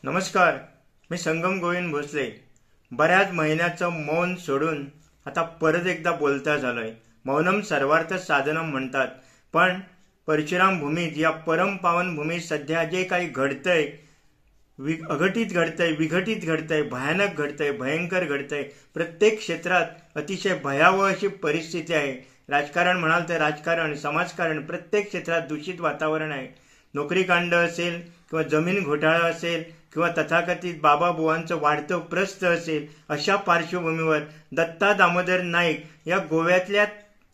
नमस्कार. मी संगम गोविंद भोसले. बऱ्याच महिन्याचं मौन सोडून आता परत एकदा बोलता झालोय. मौनम सर्वार्थ साधनम म्हणतात, पण परशुराम भूमीत या परम पावन भूमीत सध्या जे काही घडतंय, अघटित घडतंय, विघटित घडतंय, भयानक घडतंय, भयंकर घडतंय. प्रत्येक क्षेत्रात अतिशय भयावह अशी परिस्थिती आहे. राजकारण म्हणाल तर राजकारण, समाजकारण, प्रत्येक क्षेत्रात दूषित वातावरण आहे. नोकरीकांड असेल किंवा जमीन घोटाळा असेल किंवा तथाकथित बाबाबुवांचं वाढतं प्रस्थ असेल, अशा पार्श्वभूमीवर दत्ता दामोदर नाईक या गोव्यातल्या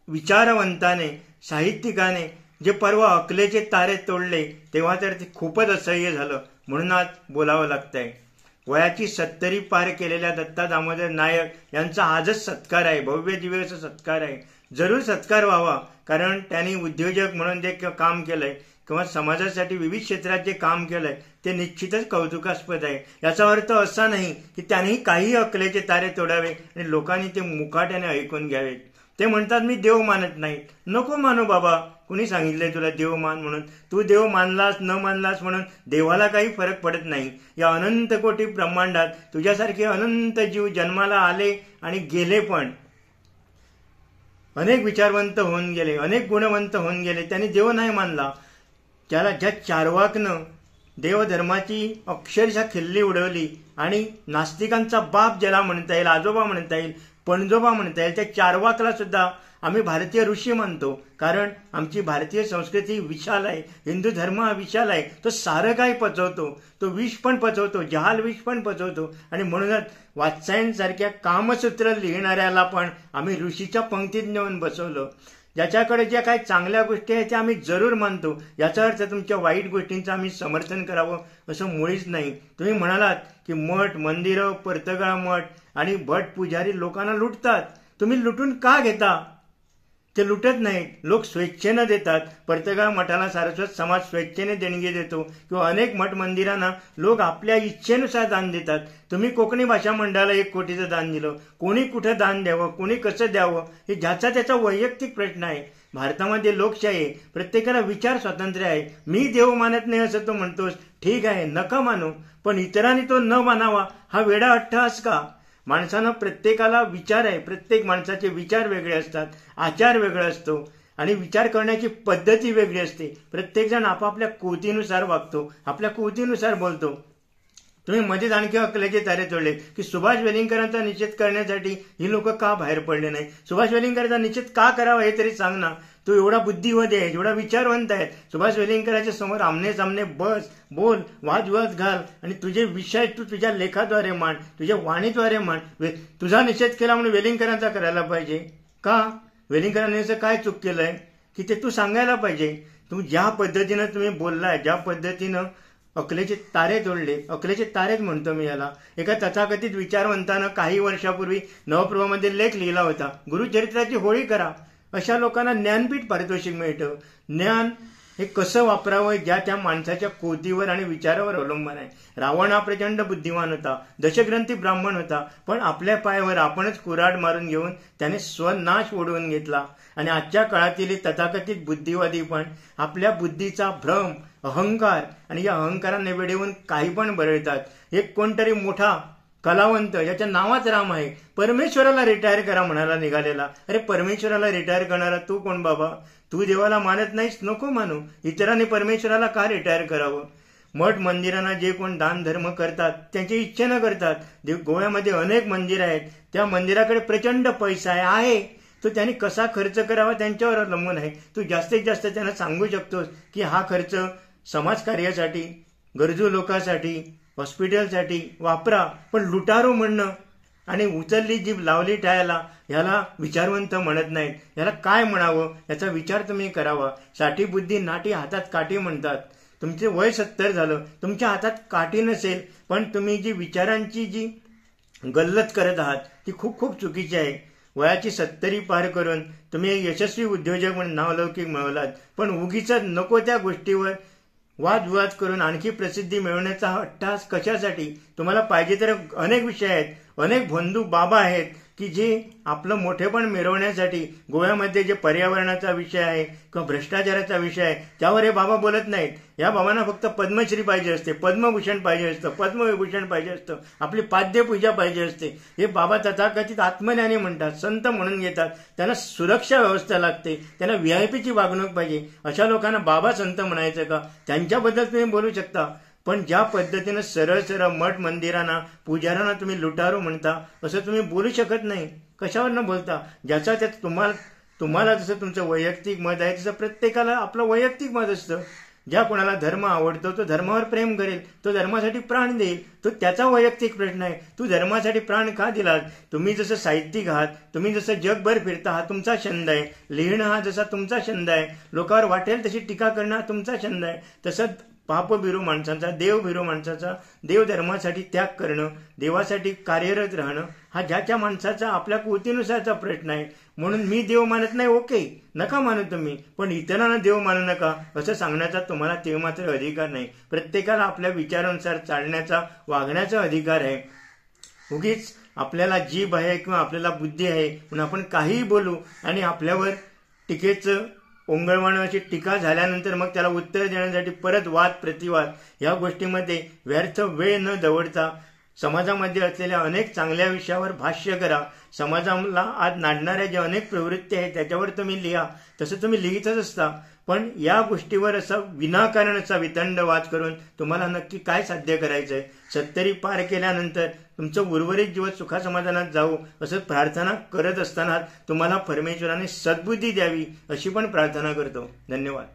विचारवंताने, साहित्यिकाने जे परवा अकलेचे तारे तोडले, तेव्हा तर ते खूपच असह्य झालं. म्हणून आज बोलावं लागतंय. वयाची 70 पार केलेल्या दत्ता दामोदर नायक यांचा आजच सत्कार आहे. भव्य दिव्य असा सत्कार आहे. जरूर सत्कार व्हावा, कारण त्यांनी उद्योजक म्हणून जे काम केलंय किंवा समाजासाठी विविध क्षेत्रात जे काम केलंय ते निश्चितच कौतुकास्पद आहे. याचा अर्थ असा नाही की त्यांनी काही अकलेचे तारे तोडावे आणि लोकांनी ते मुकाट्याने ऐकून घ्यावे. ते म्हणतात मी देव मानत नाही. नको मानू बाबा. कुणी सांगितलंय तुला देव मान म्हणून? तू देव मानलास न मानलास म्हणून देवाला काही फरक पडत नाही. या अनंत कोटी ब्रह्मांडात तुझ्यासारखे अनंत जीव जन्माला आले आणि गेले, पण अनेक विचारवंत होऊन गेले, अनेक गुणवंत होऊन गेले. त्यांनी देव नाही मानला. त्याला ज्या चार्वाकनं देवधर्माची अक्षरशः खिल्ली उडवली आणि नास्तिकांचा बाप ज्याला म्हणता येईल, आजोबा म्हणता येईल, पणजोबा म्हणता येईल, त्या चार्वाकला सुद्धा आम्ही भारतीय ऋषी मानतो. कारण आमची भारतीय संस्कृती विशाल आहे. हिंदू धर्म हा विशाल आहे. तो सारं काही पचवतो. तो विष पण पचवतो, जहाल विष पण पचवतो. आणि म्हणूनच वात्सायनसारख्या कामसूत्र लिहिणाऱ्याला पण आम्ही ऋषीच्या पंक्तीत नेऊन बसवलं. ज्याच्याकडे ज्या काही चांगल्या गोष्टी आहेत त्या आम्ही जरूर मानतो. याचा अर्थ तुमच्या वाईट गोष्टींचं आम्ही समर्थन करावं असं मुळीच नाही. तुम्ही म्हणालात की मठ, मंदिरं, परतगाळ मठ आणि भट पुजारी लोकांना लुटतात. तुम्ही लुटून का घेता? ते लुटत नाहीत. लोक स्वेच्छेनं देतात. परतगाळ मठाला सारस्वत समाज स्वेच्छेने देणगी देतो किंवा अनेक मठ मंदिरांना लोक आपल्या इच्छेनुसार दान देतात. तुम्ही कोकणी भाषा मंडळाला 1 कोटीचं दान दिलं. कोणी कुठं दान द्यावं, कोणी कसं द्यावं, हे ज्याचा त्याचा वैयक्तिक प्रश्न आहे. भारतामध्ये लोकशाही आहे. प्रत्येकाला विचार स्वातंत्र्य आहे. मी देव मानत नाही असं तो म्हणतोस, ठीक आहे, नका मानू, पण इतरांनी तो न मानावा हा वेडा अट्टहास का? माणसानं प्रत्येकाला विचार आहे. प्रत्येक माणसाचे विचार वेगळे असतात, आचार वेगळा असतो आणि विचार करण्याची पद्धती वेगळी असते. प्रत्येकजण आपापल्या कुवतीनुसार वागतो, आपल्या कुवतीनुसार बोलतो. तुम्ही मध्येच आणखी अकलेचे तारे तोडले की सुभाष वेलिंगकरांचा निषेध करण्यासाठी ही लोक का बाहेर पडले नाही? सुभाष वेलिंगकरांचा निषेध का करावा हे तरी सांग ना. तू एवढा बुद्धिवादी आहे, एवढा विचारवंत आहे. सुभाष वेलिंगकरांच्या समोर आमने सामने बस, बोल, वादविवाद घाल आणि तुझे विषय तू तुझ्या लेखाद्वारे मांड, तुझ्या वाणीद्वारे मांड. तुझा निषेध केला म्हणून वेलिंगकरांचा करायला पाहिजे का? वेलिंगकरांनी असं काय चूक केलंय की ते तू सांगायला पाहिजे. तू ज्या पद्धतीनं तुम्ही बोललाय, ज्या पद्धतीनं अकलेचे तारे तोडले, अकलेचे तारेच म्हणतो मी याला. एका तथाकथित विचारवंतानं काही वर्षापूर्वी नवप्रभामध्ये लेख लिहिला होता, गुरुचरित्राची होळी करा. अशा लोकांना ज्ञानपीठ पारितोषिक मिळतं. ज्ञान हे कसं वापरावं ज्या त्या माणसाच्या कोतीवर आणि विचारावर अवलंबून आहे. रावण हा प्रचंड बुद्धिमान होता, दशग्रंथी ब्राह्मण होता, पण आपल्या पायावर आपणच कुऱ्हाड मारून घेऊन त्याने स्वनाश ओढवून घेतला. आणि आजच्या काळातील तथाकथित बुद्धिवादी पण आपल्या बुद्धीचा भ्रम, अहंकार आणि या अहंकाराने वेढेवून काही पण बरळतात. एक कोणतरी मोठा कलावंत, याच्या नावात राम आहे, परमेश्वराला रिटायर करा म्हणायला निघालेला. अरे परमेश्वराला रिटायर करणारा तू कोण बाबा? तू देवाला मानत नाहीस, नको मानू. इतरांनी परमेश्वराला का रिटायर करावं? मठ मंदिरांना जे कोण दान धर्म करतात त्यांची इच्छेनं करतात. गोव्यामध्ये अनेक मंदिर आहेत. त्या मंदिराकडे प्रचंड पैसा आहे. तो त्यांनी कसा खर्च करावा त्यांच्यावर अवलंबून आहे. तू जास्तीत जास्त त्यांना सांगू शकतोस की हा खर्च समाजकार्यासाठी, गरजू लोकांसाठी, हॉस्पिटलसाठी वापरा. पण लुटारू म्हणणं आणि उचलली जीभ लावली टाळ्याला, ह्याला विचारवंत म्हणत नाहीत. याला काय म्हणावं याचा विचार तुम्ही करावा. साठी बुद्धी नाटी हातात काठी म्हणतात. तुमचे वय 70 झालं, तुमच्या हातात काठी नसेल, पण तुम्ही जी विचारांची जी गल्लत करत आहात ती खूप खूप चुकीची आहे. वयाची 70 पार करून तुम्ही एक यशस्वी उद्योजक म्हणून नावलौकिक मिळवलात, पण उगीच नको त्या गोष्टीवर वादविवाद करून आणखी प्रसिद्धी मिळवण्याचा हा अट्टहास कशासाठी? तुम्हाला पाहिजे तर अनेक विषय आहेत, अनेक बंधू बाबा आहेत, की जे आपलं मोठेपण मिरवण्यासाठी गोव्यामध्ये जे पर्यावरणाचा विषय आहे किंवा भ्रष्टाचाराचा विषय आहे त्यावर हे बाबा बोलत नाहीत. या बाबांना फक्त पद्मश्री पाहिजे असते, पद्मभूषण पाहिजे असतं, पद्मविभूषण पाहिजे असतं, आपली पाद्यपूजा पाहिजे असते. हे बाबा तथाकथित आत्मज्ञानी म्हणतात, संत म्हणून घेतात. त्यांना सुरक्षा व्यवस्था लागते, त्यांना व्हीआयपीची वागणूक पाहिजे. अशा लोकांना बाबा संत म्हणायचं का? त्यांच्याबद्दल तुम्ही बोलू शकता, पण ज्या पद्धतीनं सरळ सरळ मठ मंदिरांना पुजाऱ्यांना तुम्ही लुटारू म्हणता असं तुम्ही बोलू शकत नाही. कशावरनं बोलता? ज्याचा त्यात तुम्हाला जसं तुमचं वैयक्तिक मत आहे तसं प्रत्येकाला आपलं वैयक्तिक मत असतं. ज्या कोणाला धर्म आवडतो तो धर्मावर प्रेम करेल, तो धर्मासाठी प्राण देईल, तो त्याचा वैयक्तिक प्रश्न आहे. तू धर्मासाठी प्राण का दिलात? तुम्ही जसं साहित्यिक आहात, तुम्ही जसं जगभर फिरता हा तुमचा छंद आहे, लिहिणं हा जसा तुमचा छंद आहे, लोकांवर वाटेल तशी टीका करणं हा तुमचा छंद आहे, तसंच पापभिरू माणसांचा, देवभिरू माणसाचा, देवधर्मासाठी त्याग करणं, देवासाठी कार्यरत राहणं हा ज्याच्या माणसाचा आपल्या कृतीनुसारचा प्रश्न आहे. म्हणून मी देव मानत नाही, ओके, नका मानू तुम्ही, पण इतरांना देव मानू नका असं सांगण्याचा तुम्हाला ते मात्र अधिकार नाही. प्रत्येकाला आपल्या विचारानुसार चालण्याचा, वागण्याचा अधिकार आहे. उगीच आपल्याला जीभ आहे किंवा आपल्याला बुद्धी आहे म्हणून आपण काहीही बोलू आणि आपल्यावर टीकेचं ओंगळवाणाची टीका झाल्यानंतर मग त्याला उत्तर देण्यासाठी परत वाद प्रतिवाद या गोष्टीमध्ये व्यर्थ वेळ न दवडता समाजामध्ये असलेल्या अनेक चांगल्या विषयावर भाष्य करा. समाजाला आज नाडणाऱ्या ज्या अनेक प्रवृत्ती आहेत त्याच्यावर तुम्ही लिहा, तसं तुम्ही लिहितच असता. पण या गोष्टीवर असा विनाकारण असा वितंडवाद करून तुम्हाला नक्की काय साध्य करायचंय? 70 पार केल्यानंतर तुमचं उर्वरित जीवन सुखासमाधानात जाऊ असं प्रार्थना करत असताना तुम्हाला परमेश्वराने सद्बुद्धी द्यावी अशी पण प्रार्थना करतो. धन्यवाद.